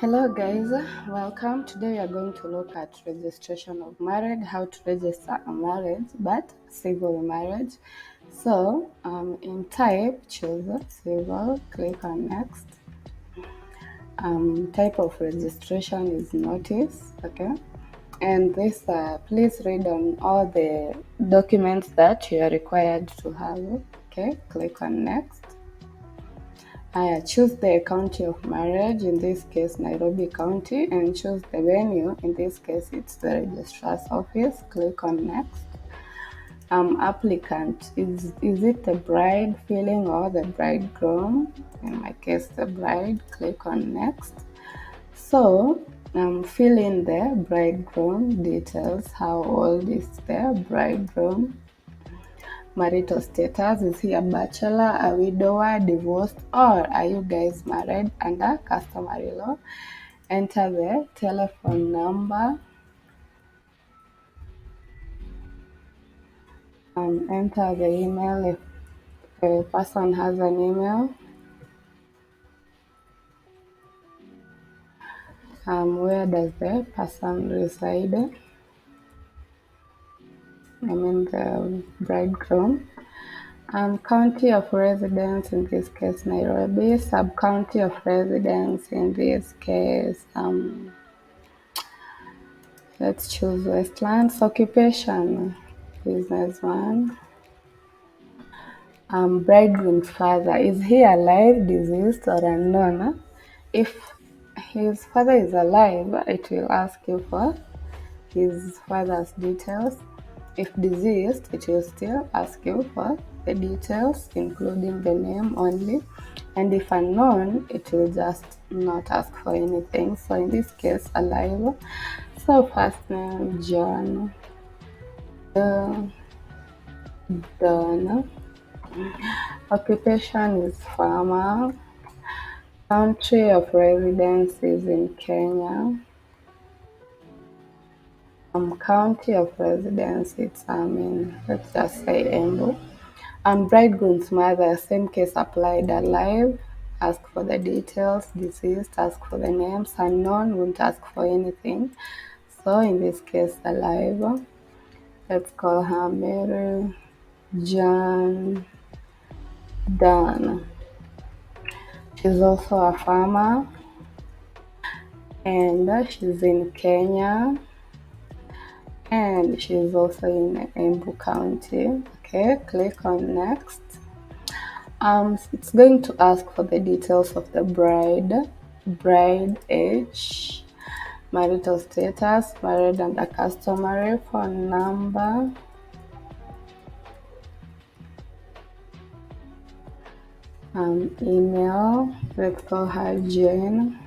Hello guys, welcome. Today we are going to look at registration of marriage, how to register a marriage, but civil marriage. So in type, choose civil, click on next. Type of registration is notice, okay? And this, please read on all the documents that you are required to have, okay? Click on next. I choose the county of marriage, in this case Nairobi County, and choose the venue, in this case it's the registrar's office. Click on next. Applicant, is it the bride filling or the bridegroom? In my case the bride. Click on next. So fill in the bridegroom details. How old is the bridegroom? Marital status, is he a bachelor, a widower, divorced, or are you guys married under customary law? Enter the telephone number, enter the email if a person has an email, where does the person reside, the bridegroom. County of residence, in this case Nairobi. Sub-county of residence, in this case let's choose Westlands. Occupation, businessman. Bridegroom's father, is he alive, deceased, or unknown? If his father is alive, it will ask you for his father's details. If deceased, it will still ask you for the details, including the name only. And if unknown, it will just not ask for anything. So in this case, alive. So first name John, Donna. Occupation is farmer. Country of residence is in Kenya. County of residence, it's let's just say Embu. Bridegroom's mother, same case applied. Alive, ask for the details. Deceased, ask for the names. Unknown, won't ask for anything. So in this case, alive. Let's call her Mary John Dunn. She's also a farmer, and she's in Kenya, and she's also in Embu County. Okay, click on next. It's going to ask for the details of the bride age, marital status, married under customary, phone number, email. Let's call her Jane.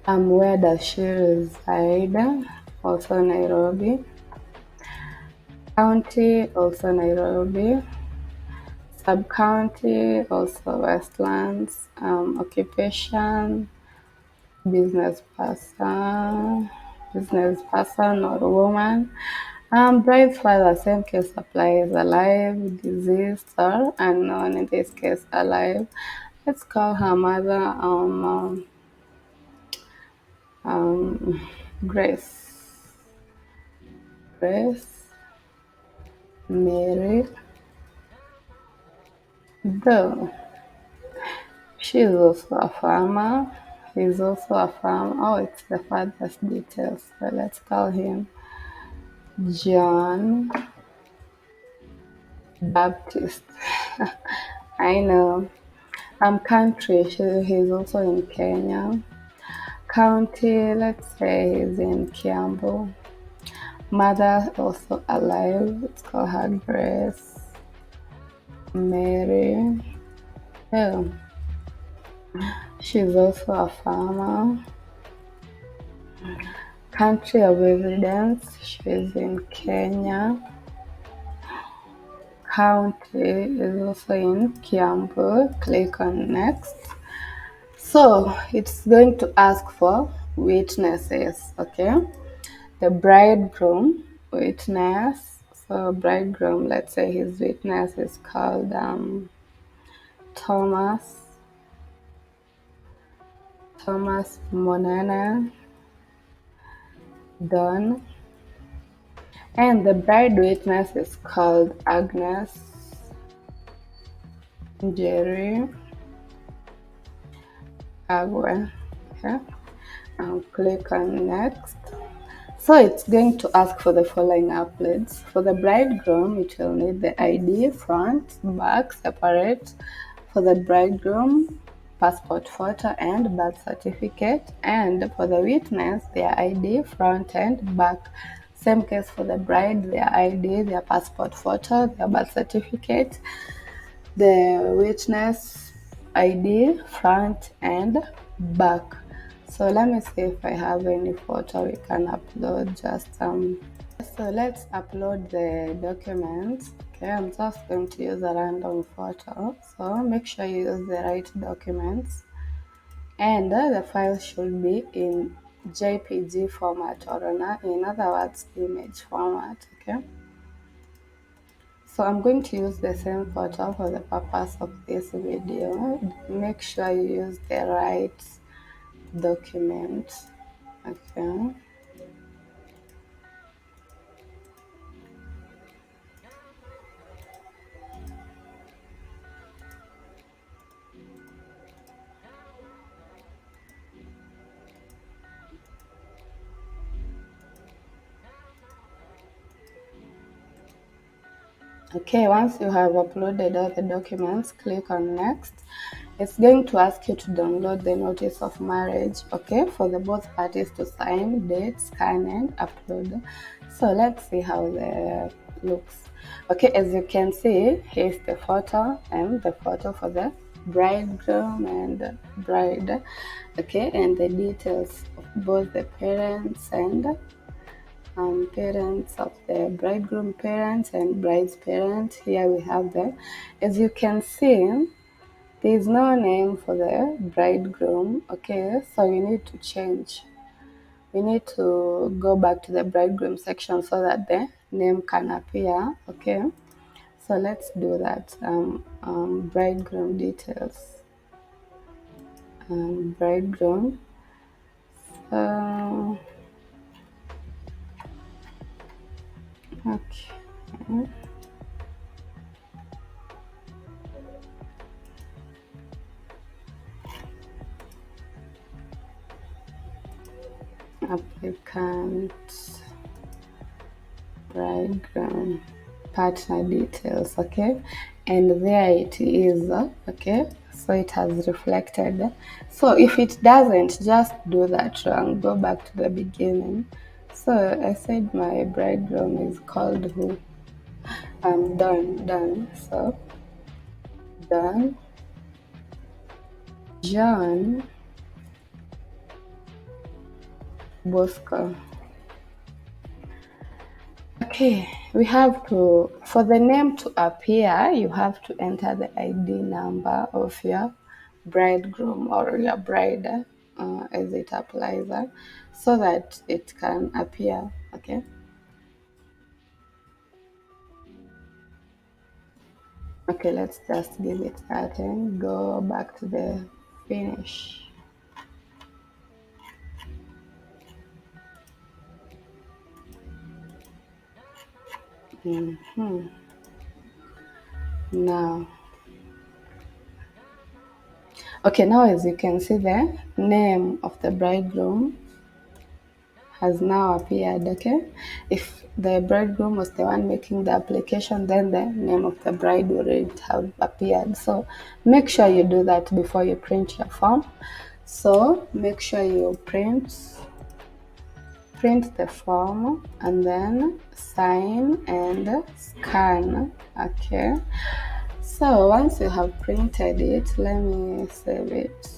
Where does she reside? Also Nairobi. County, also Nairobi. Sub-county, also Westlands. Occupation, business person or woman. Bride's father, same case applies. Alive, deceased, or unknown. In this case, alive. Let's call her mother Grace. Grace Mary Doe. She is also a farmer. He's also a farmer. Oh, it's the father's details. So let's call him John Baptist. I know. Country, he's also in Kenya. County, let's say he's in Kiambu. Mother, also alive. Let's call her Grace Mary. Oh, she's also a farmer. Country of residence, she's in Kenya. County is also in Kiambu. Click on next. So it's going to ask for witnesses, okay? The bridegroom witness. So bridegroom, let's say his witness is called Thomas. Thomas, Monana, Don, and the bride witness is called Agnes, Jerry, Agua. Okay, I'll click on next. So it's going to ask for the following uploads. For the bridegroom, it will need the ID, front, back, separate. For the bridegroom, passport photo and birth certificate. And for the witness, their ID, front and back. Same case for the bride, their ID, their passport photo, their birth certificate, the witness ID, front and back. So let me see if I have any photo we can upload. So let's upload the documents. Okay, I'm just going to use a random photo. So make sure you use the right documents, and the file should be in JPG format, or in other words, image format. Okay. So I'm going to use the same photo for the purpose of this video. Make sure you use the right document. Okay. Okay, once you have uploaded all the documents, click on next. It's going to ask you to download the notice of marriage, okay, for the both parties to sign, date, scan, and upload. So let's see how the looks. Okay, as you can see, here's the photo and the photo for the bridegroom and bride. Okay, and the details of both the parents and parents of the bridegroom parents and bride's parents. Here we have them. As you can see, there is no name for the bridegroom. Okay, so we need to change. We need to go back to the bridegroom section so that the name can appear. Okay, so let's do that. Bridegroom details. Bridegroom. Uh, okay. Applicant, bridegroom, partner details. Okay, and there it is. Okay, so it has reflected. So if it doesn't, just do that wrong, go back to the beginning. So I said my bridegroom is called who? Done. So done. John Bosco. Okay, we have to, for the name to appear, you have to enter the ID number of your bridegroom or your bride as it applies, so that it can appear. Okay. Okay, let's just give it that and go back to the finish. Now, okay, now as you can see, the name of the bridegroom has now appeared. Okay, if the bridegroom was the one making the application, then the name of the bride would have appeared. So make sure you do that before you print your form. So make sure you print the form and then sign and scan. Okay, so once you have printed it, let me save it.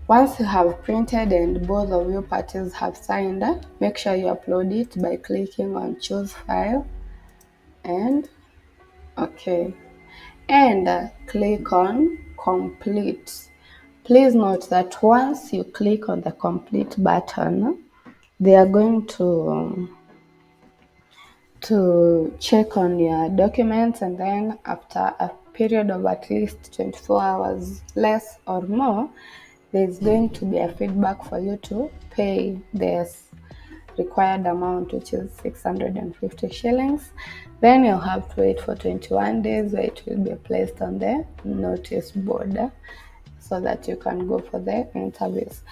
Once you have printed and both of your parties have signed, make sure you upload it by clicking on choose file and okay, and click on complete. Please note that once you click on the complete button, they are going to check on your documents, and then after a period of at least 24 hours less or more, there's going to be a feedback for you to pay this required amount, which is 650 shillings. Then you'll have to wait for 21 days where it will be placed on the notice board so that you can go for the interviews.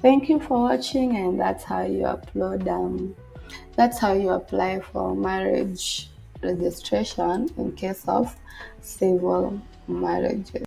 Thank you for watching, and that's how you apply for marriage registration in case of civil marriages.